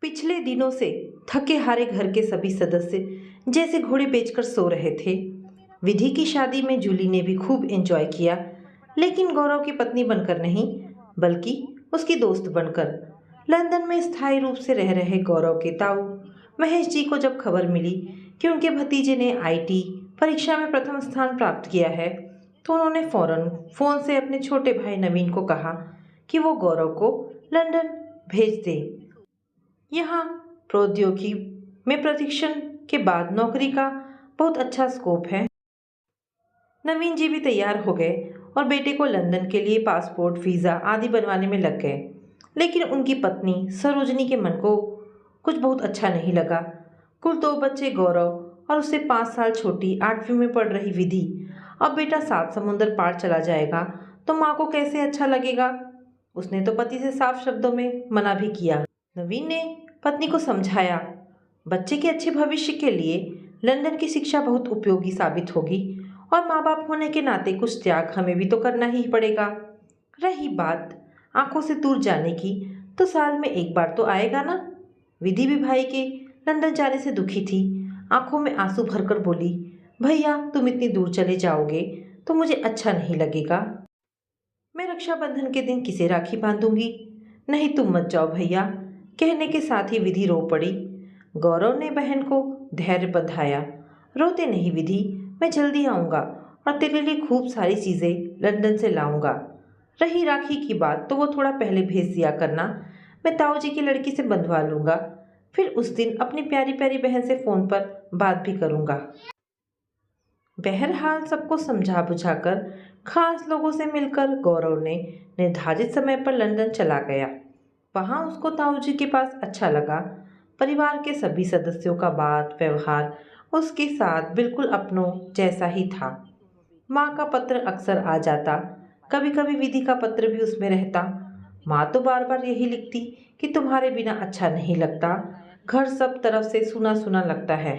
पिछले दिनों से थके हारे घर के सभी सदस्य जैसे घोड़े बेचकर सो रहे थे। विधि की शादी में जूली ने भी खूब एंजॉय किया, लेकिन गौरव की पत्नी बनकर नहीं, बल्कि उसकी दोस्त बनकर। लंदन में स्थायी रूप से रह रहे गौरव के ताऊ महेश जी को जब खबर मिली कि उनके भतीजे ने आईटी परीक्षा में प्रथम स्थान प्राप्त किया है, तो उन्होंने फौरन फोन से अपने छोटे भाई नवीन को कहा कि वो गौरव को लंदन भेज दे। यहाँ प्रौद्योगिकी में प्रशिक्षण के बाद नौकरी का बहुत अच्छा स्कोप है। नवीन जी भी तैयार हो गए और बेटे को लंदन के लिए पासपोर्ट, वीज़ा आदि बनवाने में लग गए। लेकिन उनकी पत्नी सरोजनी के मन को कुछ बहुत अच्छा नहीं लगा। कुल 2 बच्चे गौरव और उससे 5 साल छोटी 8वीं में पढ़ रही विधि। अब बेटा 7 समुंदर पार चला जाएगा तो माँ को कैसे अच्छा लगेगा। उसने तो पति से साफ शब्दों में मना भी किया। नवीन ने पत्नी को समझाया, बच्चे के अच्छे भविष्य के लिए लंदन की शिक्षा बहुत उपयोगी साबित होगी और माँ बाप होने के नाते कुछ त्याग हमें भी तो करना ही पड़ेगा। रही बात आंखों से दूर जाने की, तो साल में एक बार तो आएगा ना। विधि भी भाई के लंदन जाने से दुखी थी। आंखों में आंसू भरकर बोली, भैया तुम इतनी दूर चले जाओगे तो मुझे अच्छा नहीं लगेगा। मैं रक्षाबंधन के दिन किसे राखी बांधूंगी। नहीं तुम मत जाओ भैया, कहने के साथ ही विधि रो पड़ी। गौरव ने बहन को धैर्य बंधाया। रोते नहीं विधि, मैं जल्दी आऊँगा और तेरे लिए खूब सारी चीज़ें लंदन से लाऊंगा। रही राखी की बात तो वो थोड़ा पहले भेज दिया करना, मैं ताऊ जी की लड़की से बंधवा लूँगा। फिर उस दिन अपनी प्यारी प्यारी बहन से फ़ोन पर बात भी करूँगा। बहरहाल सबको समझा बुझाकर खास लोगों से मिलकर गौरव ने निर्धारित समय पर लंदन चला गया। वहाँ उसको ताऊ जी के पास अच्छा लगा। परिवार के सभी सदस्यों का बात व्यवहार उसके साथ बिल्कुल अपनों जैसा ही था। माँ का पत्र अक्सर आ जाता, कभी कभी विधि का पत्र भी उसमें रहता। माँ तो बार बार यही लिखती कि तुम्हारे बिना अच्छा नहीं लगता, घर सब तरफ से सुना सुना लगता है।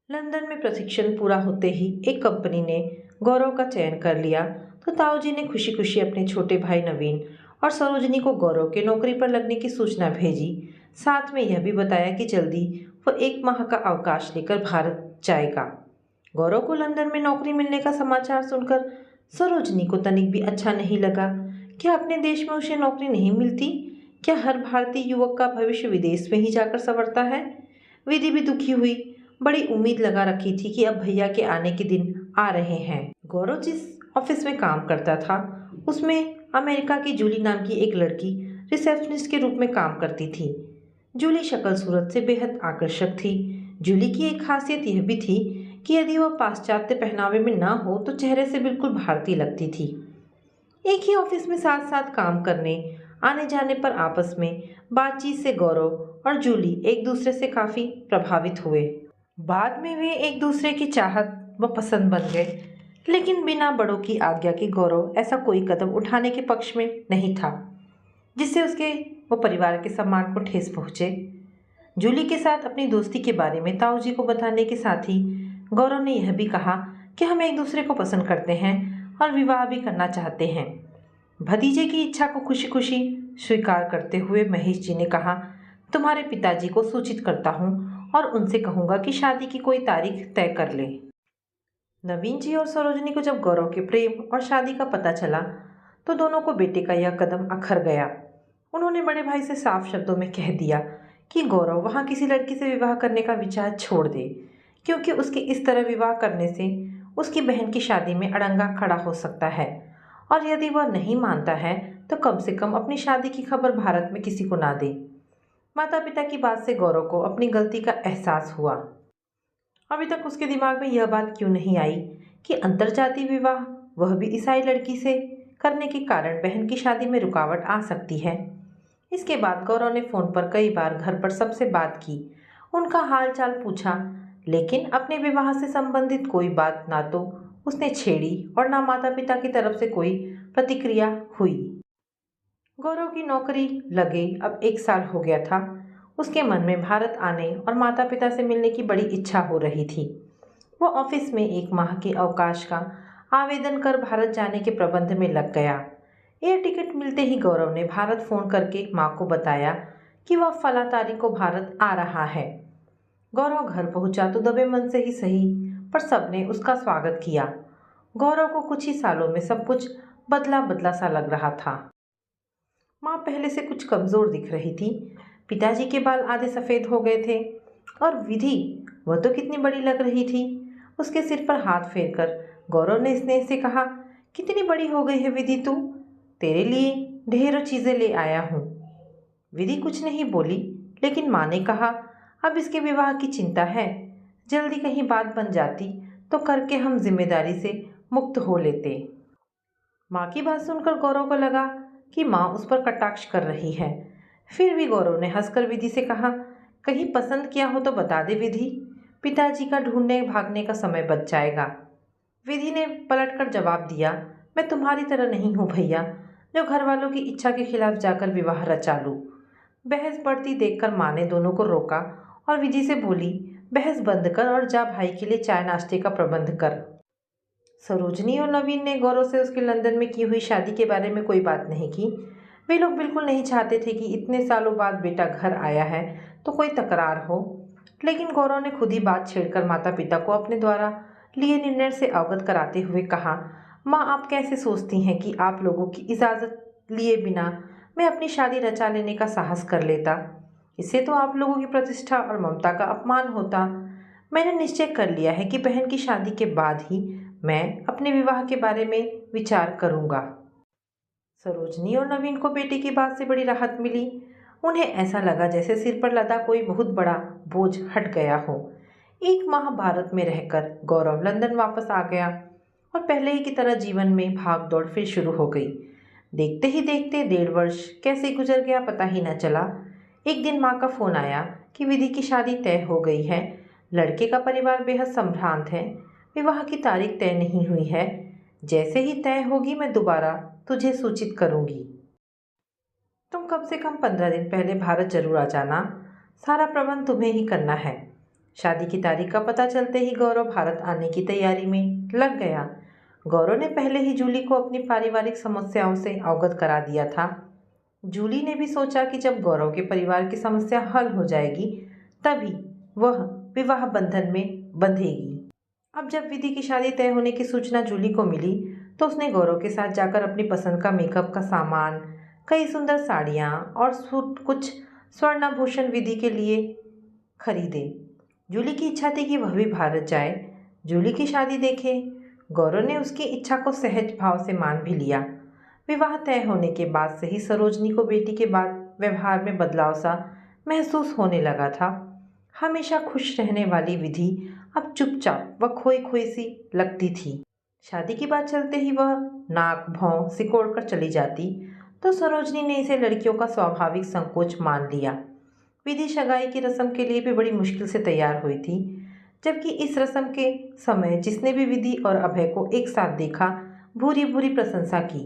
लंदन में प्रशिक्षण पूरा होते ही एक कंपनी ने गौरव का चयन कर लिया, तो ताऊ जी ने खुशी खुशी अपने छोटे भाई नवीन और सरोजनी को गौरव के नौकरी पर लगने की सूचना भेजी। साथ में यह भी बताया कि जल्दी वो 1 माह का अवकाश लेकर भारत जाएगा। गौरव को लंदन में नौकरी मिलने का समाचार सुनकर सरोजनी को तनिक भी अच्छा नहीं लगा। क्या अपने देश में उसे नौकरी नहीं मिलती? क्या हर भारतीय युवक का भविष्य विदेश में ही जाकर संवरता है? विधि भी दुखी हुई। बड़ी उम्मीद लगा रखी थी कि अब भैया के आने के दिन आ रहे हैं। गौरव जिस ऑफिस में काम करता था, उसमें अमेरिका की जूली नाम की एक लड़की रिसेप्शनिस्ट के रूप में काम करती थी। जूली शक्ल सूरत से बेहद आकर्षक थी। जूली की एक खासियत यह भी थी कि यदि वह पाश्चात्य पहनावे में ना हो तो चेहरे से बिल्कुल भारतीय लगती थी। एक ही ऑफिस में साथ साथ काम करने आने जाने पर आपस में बातचीत से गौरव और जूली एक दूसरे से काफी प्रभावित हुए। बाद में वे एक दूसरे की चाहत व पसंद बन गए, लेकिन बिना बड़ों की आज्ञा के गौरव ऐसा कोई कदम उठाने के पक्ष में नहीं था जिससे उसके वो परिवार के सम्मान को ठेस पहुँचे। जूली के साथ अपनी दोस्ती के बारे में ताऊ जी को बताने के साथ ही गौरव ने यह भी कहा कि हम एक दूसरे को पसंद करते हैं और विवाह भी करना चाहते हैं। भतीजे की इच्छा को खुशी खुशी स्वीकार करते हुए महेश जी ने कहा, तुम्हारे पिताजी को सूचित करता हूँ और उनसे कहूँगा कि शादी की कोई तारीख तय कर ले। नवीन जी और सरोजनी को जब गौरव के प्रेम और शादी का पता चला तो दोनों को बेटे का यह कदम अखर गया। उन्होंने बड़े भाई से साफ शब्दों में कह दिया कि गौरव वहाँ किसी लड़की से विवाह करने का विचार छोड़ दे, क्योंकि उसके इस तरह विवाह करने से उसकी बहन की शादी में अड़ंगा खड़ा हो सकता है, और यदि वह नहीं मानता है तो कम से कम अपनी शादी की खबर भारत में किसी को ना दे। माता पिता की बात से गौरव को अपनी गलती का एहसास हुआ। अभी तक उसके दिमाग में यह बात क्यों नहीं आई कि अंतरजातीय विवाह, वह भी ईसाई लड़की से, करने के कारण बहन की शादी में रुकावट आ सकती है। इसके बाद गौरव ने फ़ोन पर कई बार घर पर सबसे बात की, उनका हाल चाल पूछा, लेकिन अपने विवाह से संबंधित कोई बात ना तो उसने छेड़ी और ना माता पिता की तरफ से कोई प्रतिक्रिया हुई। गौरव की नौकरी लगे अब 1 साल हो गया था। उसके मन में भारत आने और माता पिता से मिलने की बड़ी इच्छा हो रही थी। वो ऑफिस में 1 माह के अवकाश का आवेदन कर भारत जाने के प्रबंध में लग गया। एयर टिकट मिलते ही गौरव ने भारत फ़ोन करके माँ को बताया कि वह फला तारीख को भारत आ रहा है। गौरव घर पहुंचा तो दबे मन से ही सही, पर सबने उसका स्वागत किया। गौरव को कुछ ही सालों में सब कुछ बदला बदला सा लग रहा था। माँ पहले से कुछ कमजोर दिख रही थी। पिताजी के बाल आधे सफेद हो गए थे और विधि, वह तो कितनी बड़ी लग रही थी। उसके सिर पर हाथ फेरकर गौरव ने स्नेह से कहा, कितनी बड़ी हो गई है विधि तू, तेरे लिए ढेरों चीजें ले आया हूँ। विधि कुछ नहीं बोली, लेकिन माँ ने कहा, अब इसके विवाह की चिंता है, जल्दी कहीं बात बन जाती तो करके हम जिम्मेदारी से मुक्त हो लेते। माँ की बात सुनकर गौरव को लगा कि माँ उस पर कटाक्ष कर रही है। फिर भी गौरव ने हंसकर विधि से कहा, कहीं पसंद किया हो तो बता दे विधि, पिताजी का ढूंढने भागने का समय बच जाएगा। विधि ने पलटकर जवाब दिया, मैं तुम्हारी तरह नहीं हूँ भैया, जो घर वालों की इच्छा के खिलाफ जाकर विवाह रचा लूँ। बहस बढ़ती देखकर माँ ने दोनों को रोका और विधि से बोली, बहस बंद कर और जा भाई के लिए चाय नाश्ते का प्रबंध कर। सरोजनी और नवीन ने गौरव से उसके लंदन में की हुई शादी के बारे में कोई बात नहीं की। वे लोग बिल्कुल नहीं चाहते थे कि इतने सालों बाद बेटा घर आया है तो कोई तकरार हो। लेकिन गौरव ने खुद ही बात छेड़कर माता पिता को अपने द्वारा लिए निर्णय से अवगत कराते हुए कहा, माँ आप कैसे सोचती हैं कि आप लोगों की इजाज़त लिए बिना मैं अपनी शादी रचा लेने का साहस कर लेता? इससे तो आप लोगों की प्रतिष्ठा और ममता का अपमान होता। मैंने निश्चय कर लिया है कि बहन की शादी के बाद ही मैं अपने विवाह के बारे में विचार करूंगा। सरोजनी और नवीन को बेटी की बात से बड़ी राहत मिली। उन्हें ऐसा लगा जैसे सिर पर लदा कोई बहुत बड़ा बोझ हट गया हो। एक माह भारत में रहकर गौरव लंदन वापस आ गया और पहले ही की तरह जीवन में भाग दौड़ फिर शुरू हो गई। देखते ही देखते 1.5 वर्ष कैसे गुजर गया पता ही न चला। एक दिन माँ का फोन आया कि विधि की शादी तय हो गई है। लड़के का परिवार बेहद संभ्रांत है। विवाह की तारीख तय नहीं हुई है। जैसे ही तय होगी मैं दोबारा तुझे सूचित करूंगी। तुम कम से कम 15 दिन पहले भारत जरूर आ जाना। सारा प्रबंध तुम्हें ही करना है। शादी की तारीख का पता चलते ही गौरव भारत आने की तैयारी में लग गया। गौरव ने पहले ही जूली को अपनी पारिवारिक समस्याओं से अवगत करा दिया था। जूली ने भी सोचा कि जब गौरव के परिवार की समस्या हल हो जाएगी तभी वह विवाह बंधन में बंधेगी। अब जब विधि की शादी तय होने की सूचना जूली को मिली तो उसने गौरव के साथ जाकर अपनी पसंद का मेकअप का सामान, कई सुंदर साड़ियाँ और सूट, कुछ स्वर्णाभूषण विधि के लिए खरीदे। जूली की इच्छा थी कि वह भी भारत जाए, जूली की शादी देखे। गौरव ने उसकी इच्छा को सहज भाव से मान भी लिया। विवाह तय होने के बाद से ही सरोजनी को बेटी के बाद व्यवहार में बदलाव सा महसूस होने लगा था। हमेशा खुश रहने वाली विधि अब चुपचाप व खोई खोई सी लगती थी। शादी की बात चलते ही वह नाक भौं सिकोड़कर चली जाती तो सरोजनी ने इसे लड़कियों का स्वाभाविक संकोच मान लिया। विधि सगाई की रस्म के लिए भी बड़ी मुश्किल से तैयार हुई थी, जबकि इस रस्म के समय जिसने भी विधि और अभय को एक साथ देखा भूरी भूरी प्रशंसा की।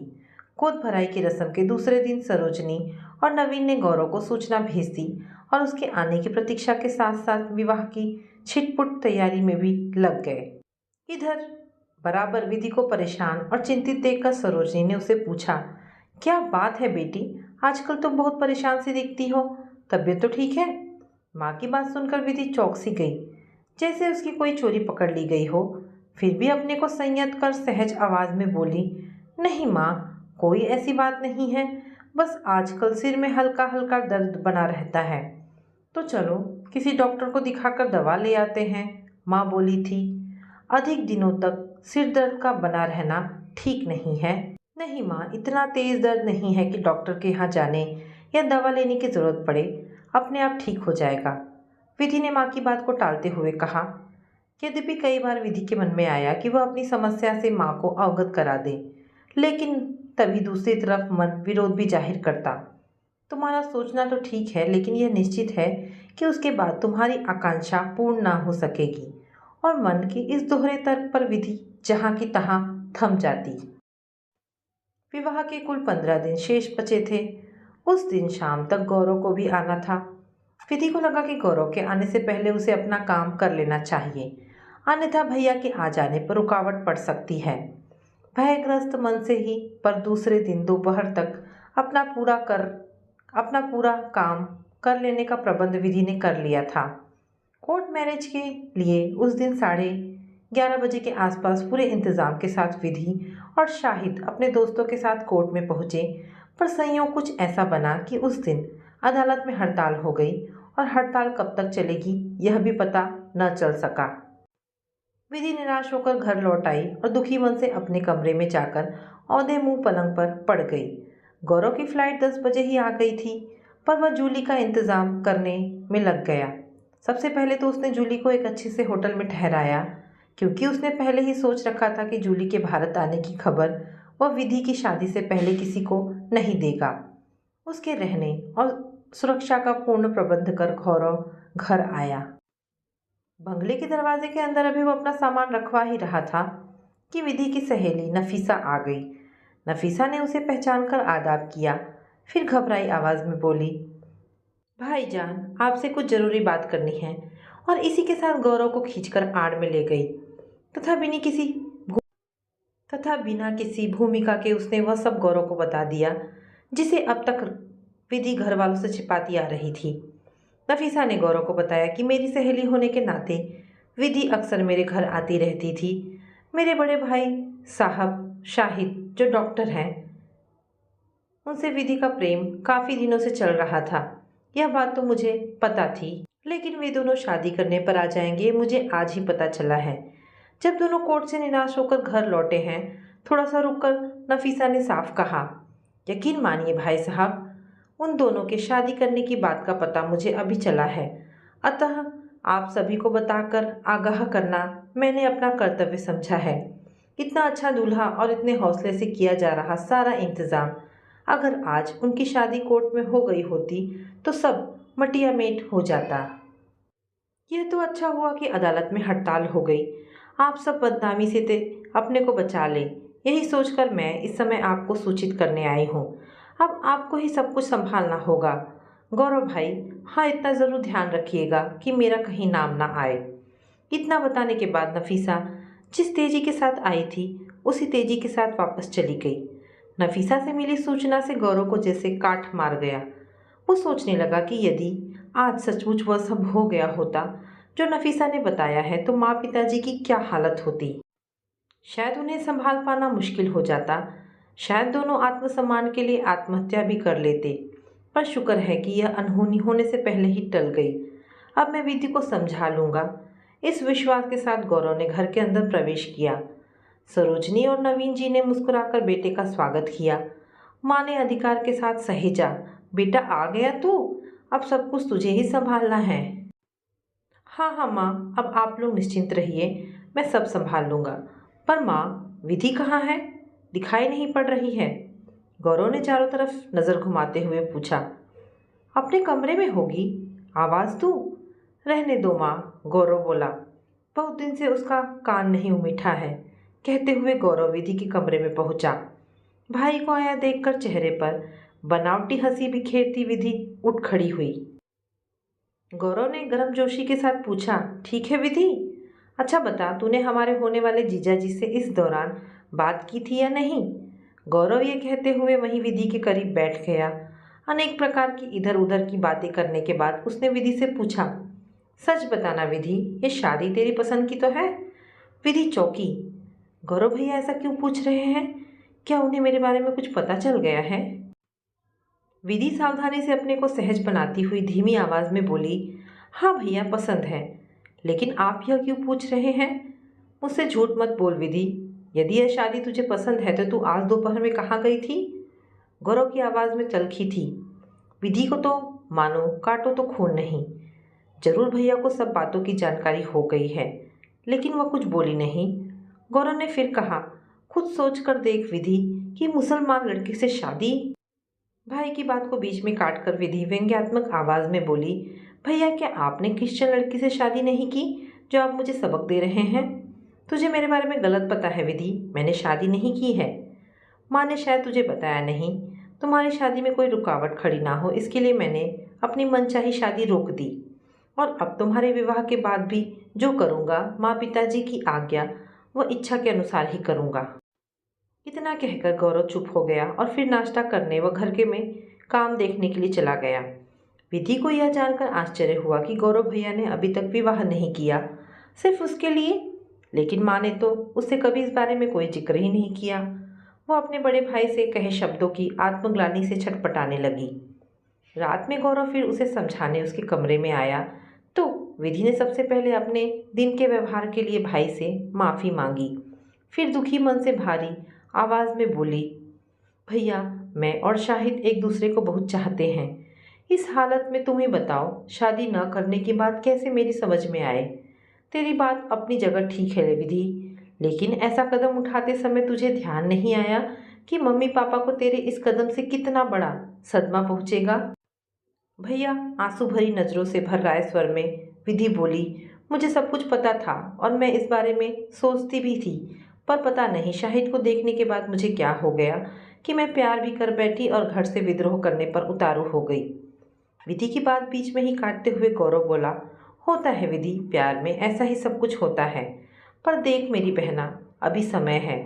गोद भराई की रस्म के दूसरे दिन सरोजनी और नवीन ने गौरव को सूचना भेज दी और उसके आने की प्रतीक्षा के साथ साथ विवाह की छिटपुट तैयारी में भी लग गए। इधर बराबर विधि को परेशान और चिंतित देखकर सरोजनी ने उसे पूछा, क्या बात है बेटी, आजकल तुम बहुत परेशान सी दिखती हो, तबीयत तो ठीक है? माँ की बात सुनकर विधि चौंक सी गई, जैसे उसकी कोई चोरी पकड़ ली गई हो। फिर भी अपने को संयत कर सहज आवाज में बोली, नहीं माँ, कोई ऐसी बात नहीं है, बस आजकल सिर में हल्का हल्का दर्द बना रहता है। तो चलो किसी डॉक्टर को दिखाकर दवा ले आते हैं, माँ बोली थी। अधिक दिनों तक सिर दर्द का बना रहना ठीक नहीं है। नहीं माँ, इतना तेज दर्द नहीं है कि डॉक्टर के यहाँ जाने या दवा लेने की जरूरत पड़े, अपने आप ठीक हो जाएगा, विधि ने माँ की बात को टालते हुए कहा। यद्यपि कई बार विधि के मन में आया कि वह अपनी समस्या से माँ को अवगत करा दे, लेकिन तभी दूसरी तरफ मन विरोध भी जाहिर करता। तुम्हारा सोचना तो ठीक है, लेकिन यह निश्चित है कि उसके बाद तुम्हारी आकांक्षा पूर्ण ना हो सकेगी। और मन के इस दोहरे तर्क पर विधि जहाँ की तहाँ थम जाती। विवाह के कुल 15 दिन शेष बचे थे। उस दिन शाम तक गौरव को भी आना था। विधि को लगा कि गौरव के आने से पहले उसे अपना काम कर लेना चाहिए, अन्यथा भैया के आ जाने पर रुकावट पड़ सकती है। भयग्रस्त मन से ही पर दूसरे दिन दोपहर तक अपना पूरा काम कर लेने का प्रबंध विधि ने कर लिया था। कोर्ट मैरिज के लिए उस दिन 11:30 बजे के आसपास पूरे इंतजाम के साथ विधि और शाहिद अपने दोस्तों के साथ कोर्ट में पहुंचे। पर संयोग कुछ ऐसा बना कि उस दिन अदालत में हड़ताल हो गई और हड़ताल कब तक चलेगी यह भी पता न चल सका। विधि निराश होकर घर लौट आई और दुखी मन से अपने कमरे में जाकर औंधे मुंह पलंग पर पड़ गई। गौरव की फ्लाइट 10 बजे ही आ गई थी, पर वह जूली का इंतजाम करने में लग गया। सबसे पहले तो उसने जूली को एक अच्छे से होटल में ठहराया, क्योंकि उसने पहले ही सोच रखा था कि जूली के भारत आने की खबर वह विधि की शादी से पहले किसी को नहीं देगा। उसके रहने और सुरक्षा का पूर्ण प्रबंध कर गौरव घर आया। बंगले के दरवाजे के अंदर अभी वो अपना सामान रखवा ही रहा था कि विधि की सहेली नफीसा आ गई। नफीसा ने उसे पहचान कर आदाब किया, फिर घबराई आवाज़ में बोली, भाईजान आपसे कुछ ज़रूरी बात करनी है। और इसी के साथ गौरव को खींचकर आड़ में ले गई तथा बिना किसी भूमिका के उसने वह सब गौरव को बता दिया जिसे अब तक विधि घर वालों से छिपाती आ रही थी। नफीसा ने गौरव को बताया कि मेरी सहेली होने के नाते विधि अक्सर मेरे घर आती रहती थी। मेरे बड़े भाई साहब शाहिद जो डॉक्टर हैं, उनसे विधि का प्रेम काफ़ी दिनों से चल रहा था। यह बात तो मुझे पता थी, लेकिन वे दोनों शादी करने पर आ जाएंगे मुझे आज ही पता चला है। जब दोनों कोर्ट से निराश होकर घर लौटे हैं, थोड़ा सा रुककर नफीसा ने साफ कहा, यकीन मानिए भाई साहब, उन दोनों के शादी करने की बात का पता मुझे अभी चला है। अतः आप सभी को बताकर आगाह करना मैंने अपना कर्तव्य समझा है। इतना अच्छा दूल्हा और इतने हौसले से किया जा रहा सारा इंतज़ाम अगर आज उनकी शादी कोर्ट में हो गई होती तो सब मटिया मेट हो जाता। यह तो अच्छा हुआ कि अदालत में हड़ताल हो गई। आप सब बदनामी से अपने को बचा लें, यही सोचकर मैं इस समय आपको सूचित करने आई हूँ। अब आपको ही सब कुछ संभालना होगा। गौरव भाई, हाँ इतना ज़रूर ध्यान रखिएगा कि मेरा कहीं नाम ना आए। इतना बताने के बाद नफीसा जिस तेजी के साथ आई थी उसी तेजी के साथ वापस चली गई। नफीसा से मिली सूचना से गौरव को जैसे काठ मार गया। वो सोचने लगा कि यदि आज सचमुच वह सब हो गया होता जो नफीसा ने बताया है तो माँ पिताजी की क्या हालत होती। शायद उन्हें संभाल पाना मुश्किल हो जाता। शायद दोनों आत्मसम्मान के लिए आत्महत्या भी कर लेते। पर शुक्र है कि यह अनहोनी होने से पहले ही टल गई। अब मैं विधि को समझा लूँगा। इस विश्वास के साथ गौरव ने घर के अंदर प्रवेश किया। सरोजनी और नवीन जी ने मुस्कुराकर बेटे का स्वागत किया। माँ ने अधिकार के साथ सहेजा, बेटा आ गया तू, अब सब कुछ तुझे ही संभालना है। हाँ हाँ माँ, अब आप लोग निश्चिंत रहिए, मैं सब संभाल लूँगा। पर माँ, विधि कहाँ है? दिखाई नहीं पड़ रही है। गौरव ने चारों तरफ नज़र घुमाते हुए पूछा। अपने कमरे में होगी, आवाज़ दूँ? रहने दो माँ, गौरव बोला। बहुत दिन से उसका कान नहीं उमीठा है। कहते हुए गौरव विधि के कमरे में पहुंचा। भाई को आया देखकर चेहरे पर बनावटी हंसी बिखेरती विधि उठ खड़ी हुई। गौरव ने गर्मजोशी के साथ पूछा, ठीक है विधि? अच्छा बता, तूने हमारे होने वाले जीजा जी से इस दौरान बात की थी या नहीं? गौरव ये कहते हुए वहीं विधि के करीब बैठ गया। अनेक प्रकार की इधर उधर की बातें करने के बाद उसने विधि से पूछा, सच बताना विधि, ये शादी तेरी पसंद की तो है? विधि चौंकी। गौरव भैया ऐसा क्यों पूछ रहे हैं? क्या उन्हें मेरे बारे में कुछ पता चल गया है? विधि सावधानी से अपने को सहज बनाती हुई धीमी आवाज़ में बोली, हाँ भैया पसंद है, लेकिन आप यह क्यों पूछ रहे हैं? मुझसे झूठ मत बोल विधि, यदि यह शादी तुझे पसंद है तो तू आज दोपहर में कहाँ गई थी? गौरव की आवाज़ में तलखी थी। विधि को तो मानो काटो तो खून नहीं। जरूर भैया को सब बातों की जानकारी हो गई है, लेकिन वह कुछ बोली नहीं। गौरव ने फिर कहा, खुद सोच कर देख विधि कि मुसलमान लड़के से शादी। भाई की बात को बीच में काट कर विधि व्यंग्यात्मक आवाज़ में बोली, भैया क्या आपने क्रिश्चियन लड़की से शादी नहीं की जो आप मुझे सबक दे रहे हैं? तुझे मेरे बारे में गलत पता है विधि, मैंने शादी नहीं की है। माँ ने शायद तुझे बताया नहीं। तुम्हारी शादी में कोई रुकावट खड़ी ना हो इसके लिए मैंने अपनी मनचाही शादी रोक दी, और अब तुम्हारे विवाह के बाद भी जो करूँगा माँ पिताजी की आज्ञा व इच्छा के अनुसार ही करूँगा। इतना कहकर गौरव चुप हो गया और फिर नाश्ता करने व घर के में काम देखने के लिए चला गया। विधि को यह जानकर आश्चर्य हुआ कि गौरव भैया ने अभी तक विवाह नहीं किया, सिर्फ उसके लिए। लेकिन माँ ने तो उससे कभी इस बारे में कोई जिक्र ही नहीं किया। वो अपने बड़े भाई से कहे शब्दों की आत्मग्लानि से छटपटाने लगी। रात में गौरव फिर उसे समझाने उसके कमरे में आया तो विधि ने सबसे पहले अपने दिन के व्यवहार के लिए भाई से माफ़ी मांगी। फिर दुखी मन से भारी आवाज़ में बोली, भैया, मैं और शाहिद एक दूसरे को बहुत चाहते हैं। इस हालत में तुम ही बताओ, शादी न करने की बात कैसे मेरी समझ में आए। तेरी बात अपनी जगह ठीक है विधि, लेकिन ऐसा कदम उठाते समय तुझे ध्यान नहीं आया कि मम्मी पापा को तेरे इस कदम से कितना बड़ा सदमा पहुंचेगा। भैया, आंसू भरी नज़रों से भर रहे स्वर में विधि बोली, मुझे सब कुछ पता था और मैं इस बारे में सोचती भी थी, पर पता नहीं शाहिद को देखने के बाद मुझे क्या हो गया कि मैं प्यार भी कर बैठी और घर से विद्रोह करने पर उतारू हो गई। विधि की बात बीच में ही काटते हुए गौरव बोला, होता है विधि, प्यार में ऐसा ही सब कुछ होता है। पर देख मेरी बहना, अभी समय है।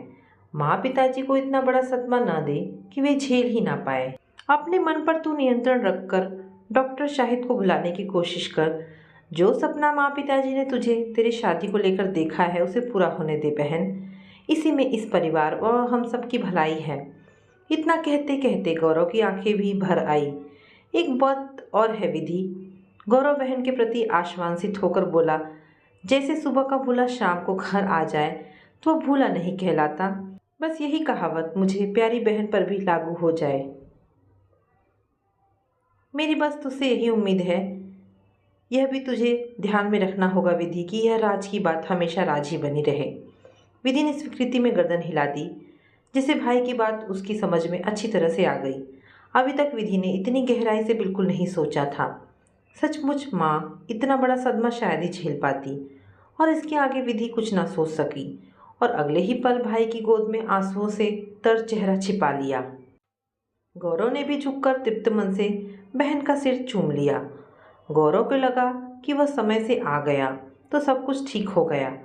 माँ पिताजी को इतना बड़ा सदमा ना दे कि वे झेल ही ना पाए। अपने मन पर तू नियंत्रण रखकर डॉक्टर शाहिद को बुलाने की कोशिश कर। जो सपना माँ पिताजी ने तुझे तेरी शादी को लेकर देखा है उसे पूरा होने दे बहन। इसी में इस परिवार और हम सब की भलाई है। इतना कहते कहते गौरव की आंखें भी भर आई। एक बात और है विधि, गौरव बहन के प्रति आश्वासित होकर बोला, जैसे सुबह का भूला शाम को घर आ जाए तो वह भूला नहीं कहलाता। बस यही कहावत मुझे प्यारी बहन पर भी लागू हो जाए। मेरी बस तुझसे यही उम्मीद है। यह भी तुझे ध्यान में रखना होगा विधि कि यह राज की बात हमेशा राज ही बनी रहे। विधि ने स्वीकृति में गर्दन हिला दी, जिसे भाई की बात उसकी समझ में अच्छी तरह से आ गई। अभी तक विधि ने इतनी गहराई से बिल्कुल नहीं सोचा था। सचमुच माँ इतना बड़ा सदमा शायद ही झेल पाती, और इसके आगे विधि कुछ ना सोच सकी और अगले ही पल भाई की गोद में आंसुओं से तर चेहरा छिपा लिया। गौरव ने भी झुककर तृप्त मन से बहन का सिर चूम लिया। गौरव को लगा कि वह समय से आ गया तो सब कुछ ठीक हो गया।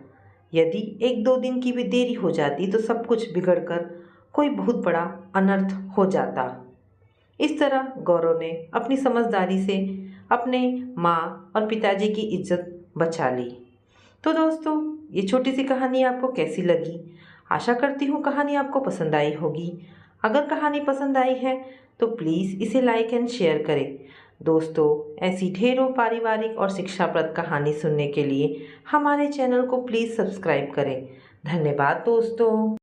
यदि एक दो दिन की भी देरी हो जाती तो सब कुछ बिगड़कर कोई बहुत बड़ा अनर्थ हो जाता। इस तरह गौरव ने अपनी समझदारी से अपने माँ और पिताजी की इज्जत बचा ली। तो दोस्तों, ये छोटी सी कहानी आपको कैसी लगी? आशा करती हूँ कहानी आपको पसंद आई होगी। अगर कहानी पसंद आई है तो प्लीज़ इसे लाइक एंड शेयर करें। दोस्तों, ऐसी ढेरों पारिवारिक और शिक्षाप्रद कहानी सुनने के लिए हमारे चैनल को प्लीज़ सब्सक्राइब करें। धन्यवाद दोस्तों।